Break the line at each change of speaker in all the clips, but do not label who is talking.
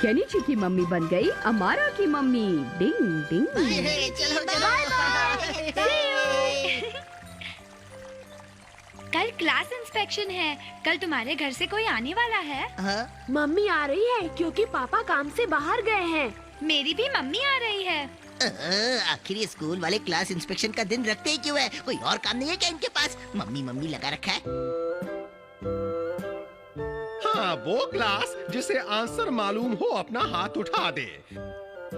Kenichi की mummy बन गई अमारा की मम्मी। डिंग डिंग।
चलो
कल क्लास इंस्पेक्शन है। कल तुम्हारे घर से कोई आने वाला है?
हाँ?
मम्मी आ रही है क्योंकि पापा काम से बाहर गए हैं।
मेरी भी मम्मी आ रही है।
आखिर ये स्कूल वाले क्लास इंस्पेक्शन का दिन रखते ही क्यों है? कोई और काम नहीं है क्या इनके पास? मम्मी मम्मी लगा रखा है।
हाँ, वो क्लास जिसे आंसर मालूम हो अपना हाथ उठा दे।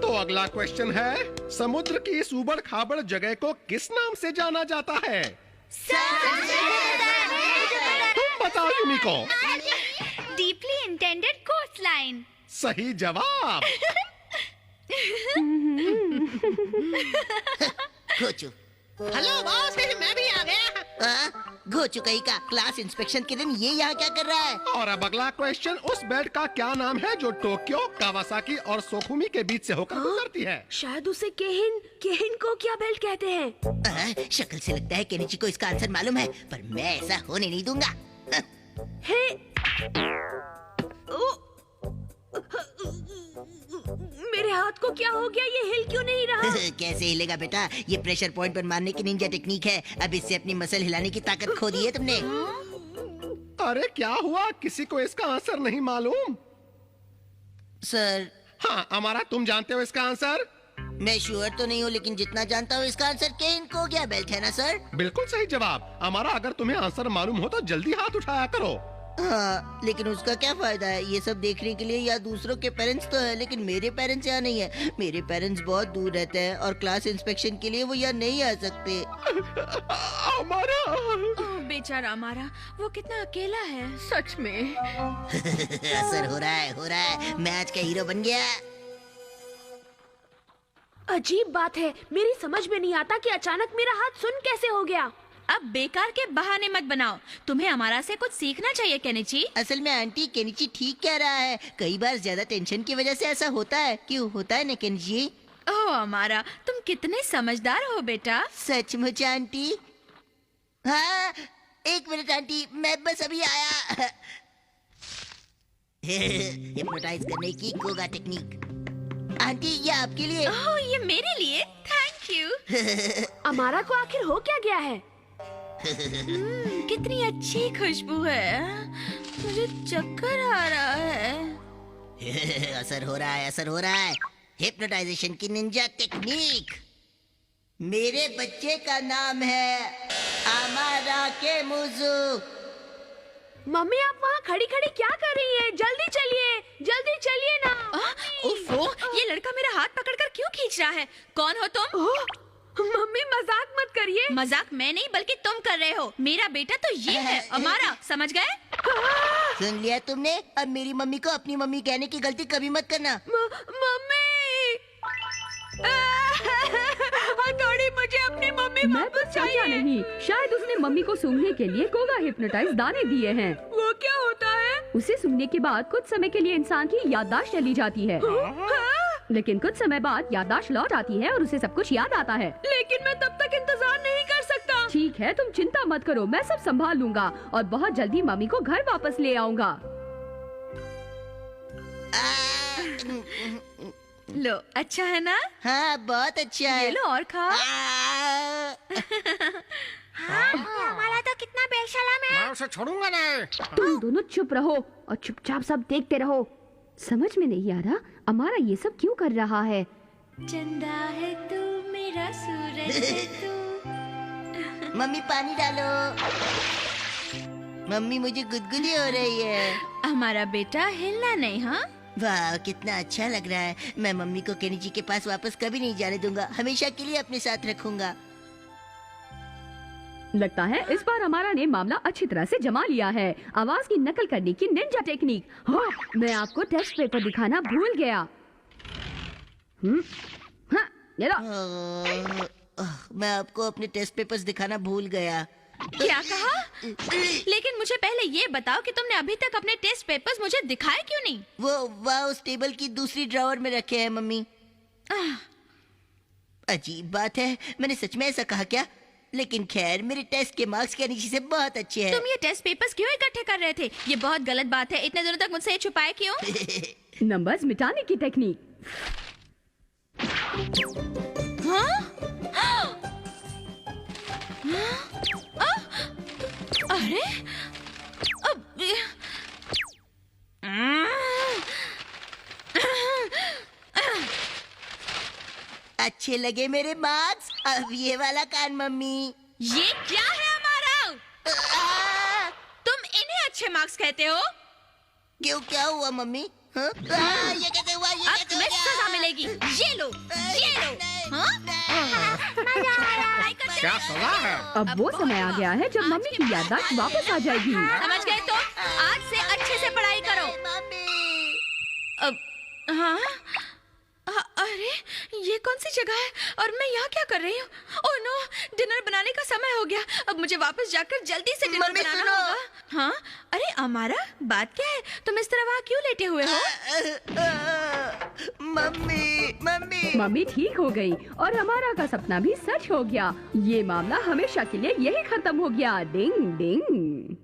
तो अगला क्वेश्चन है, समुद्र की इस उबड़ खाबड़ जगह को किस नाम से जाना जाता है? तुम बताओ Yumiko.
Deeply indented coastline.
सही जवाब।
घोचू।
हेलो बॉस, मैं भी आ गया।
घोचू कहीं का क्लास इंस्पेक्शन के दिन ये यहाँ क्या कर रहा है?
और अब अगला क्वेश्चन, उस बेल्ट का क्या नाम है जो टोक्यो, कावासाकी और सोकुमी के बीच से होकर गुजरती है?
शायद उसे केहिन को क्या बेल्ट कहते हैं।
शक्ल से लगता है केनिची को इसका आंसर मालूम है, पर मैं ऐसा होने नहीं दूंगा।
हे मेरे हाथ को क्या हो गया? ये हिल क्यों नहीं रहा?
कैसे हिलेगा बेटा? ये प्रेशर पॉइंट पर मारने की निंजा टेक्निक है। अब इससे अपनी मसल हिलाने की ताकत खो दी है तुमने।
अरे क्या हुआ? किसी को इसका आंसर नहीं मालूम?
सर।
हाँ अमारा, तुम जानते हो इसका आंसर?
मैं श्योर तो नहीं हूँ, लेकिन जितना जानता हूँ इसका आंसर केन को क्या बेल्ट है ना सर?
बिल्कुल सही जवाब। अमारा, अगर तुम्हें आंसर मालूम हो तो जल्दी हाथ उठाया करो।
हाँ, लेकिन उसका क्या फायदा है? ये सब देखने के लिए या दूसरों के पेरेंट्स तो है, लेकिन मेरे पेरेंट्स यहाँ नहीं है। मेरे पेरेंट्स बहुत दूर रहते हैं और क्लास इंस्पेक्शन के लिए वो यहाँ नहीं आ सकते।
अमारा।
ओह, बेचारा हमारा, वो कितना अकेला है सच में।
असर हो रहा है। मैं आज का हीरो बन गया।
अजीब बात है, मेरी समझ में नहीं आता कि अचानक मेरा हाथ सुन कैसे हो गया।
अब बेकार के बहाने मत बनाओ। तुम्हें हमारा से कुछ सीखना चाहिए केनिची।
असल में आंटी, केनिची ठीक कह रहा है। कई बार ज्यादा टेंशन की वजह से ऐसा होता है। क्यों होता है ना केनिची?
ओह हमारा, तुम कितने समझदार हो बेटा।
सचमुच आंटी? हाँ, एक मिनट आंटी, मैं बस अभी आया। हिप्नोटाइज करने की गोगा टेक्निक। आंटी, ये आपके लिए।
ओह, ये मेरे लिए? Thank you.
अमारा को आखिर हो क्या गया है?
कितनी अच्छी खुशबू है। मुझे चक्कर आ रहा है।
असर हो रहा है। हिप्नोटाइजेशन की निंजा टेक्निक। मेरे बच्चे का नाम है अमारा केमुजू।
मम्मी, आप वहाँ खड़ी खड़ी क्या कर रही हैं? जल्दी चलिए ना।
ओफो, ये लड़का मेरा हाथ पकड़कर क्यों खींच रहा है? कौन हो तुम?
मम्मी, मजाक मत करिए।
मजाक मैं नहीं बल्कि तुम कर रहे हो। मेरा बेटा तो ये है अमारा, समझ गए?
सुन लिया तुमने? अब मेरी मम्मी को अपनी मम्मी कहने की गलती कभी मत करना।
मम्मी, हथौड़ी, मुझे अपनी मम्मी
मैं तो
वापस
समझा
चाहिए।
नहीं। शायद उसने मम्मी को सूंघने के लिए कोगा हिप्नोटाइज दाने दिए हैं।
वो क्या होता है?
उसे सूंघने के बाद कुछ समय के लिए इंसान की याददाश्त चली जाती है, लेकिन कुछ समय बाद याददाश्त लौट आती है और उसे सब कुछ याद आता है।
लेकिन मैं तब तक इंतजार नहीं कर सकता।
ठीक है, तुम चिंता मत करो, मैं सब संभाल लूंगा और बहुत जल्दी मम्मी को घर वापस ले आऊंगा।
लो, अच्छा है ना?
हाँ, बहुत अच्छा है।
ये लो और खाओ।
हमारा तो कितना बेशरम है।
मैं उसे छोड़ूंगा नहीं।
तुम दोनों चुप रहो और चुपचाप सब देखते रहो। समझ में नहीं आ रहा अमारा ये सब क्यों कर रहा है।
चंदा है तू, मेरा सूरज है तू।
मम्मी, पानी डालो। मम्मी, मुझे गुदगुदी हो रही है।
हमारा बेटा हिलना नहीं। हाँ,
वाह, कितना अच्छा लग रहा है। मैं मम्मी को केनिची के पास वापस कभी नहीं जाने दूंगा। हमेशा के लिए अपने साथ रखूंगा।
लगता है इस बार हमारा ने मामला अच्छी तरह से जमा लिया है। आवाज की नकल करने की निंजा टेक्निक। हाँ, मैं आपको टेस्ट पेपर दिखाना भूल गया। हाँ, ये लो।
मैं आपको अपने टेस्ट पेपर्स दिखाना भूल गया।
क्या कहा? लेकिन मुझे पहले ये बताओ कि तुमने अभी तक अपने टेस्ट पेपर्स मुझे दिखाए क्यों नहीं?
वो वहाँ उस टेबल की दूसरी ड्रॉवर में रखे हैं मम्मी। अजीब बात है, मैंने सच में ऐसा कहा क्या? लेकिन खैर, मेरे टेस्ट के मार्क्स केनिची से बहुत अच्छे हैं।
तुम ये टेस्ट पेपर्स क्यों इकट्ठे कर रहे थे? ये बहुत गलत बात है। इतने दिनों तक मुझसे ये छुपाए क्यों?
नंबर्स मिटाने की टेक्निक।
अरे
अच्छे लगे मेरे मार्क्स? अब ये वाला कान मम्मी।
ये क्या है हमारा? तुम इन्हें अच्छे मार्क्स कहते हो?
क्यों, क्या हुआ मम्मी? हाँ? ये कैसे हुआ? ये
अब
कैसे
तुम्हें
हो गया?
सजा मिलेगी। ये लो, ये लो। हाँ?
क्या सजा है?
अब वो समय आ गया है जब मम्मी की याददाश्त वापस आ जाएगी।
समझ गए तो आज से अच्छे से पढ़ाई करो।
मम्मी।
अब हाँ अरे ये कौन सी जगह है और मैं यहाँ क्या कर रही हूँ? ओह नो, डिनर बनाने का समय हो गया। अब मुझे वापस जाकर जल्दी से डिनर
मम्मी,
बनाना
सुनो।
होगा। हाँ अरे अमारा, बात क्या है? तुम इस तरह वहाँ क्यों लेटे हुए हो?
Mummy mummy.
मम्मी ठीक हो गई और हमारा का सपना भी सच हो गया। ये मामला हमेशा के लिए यही खत्म हो गया। डिंग डिंग।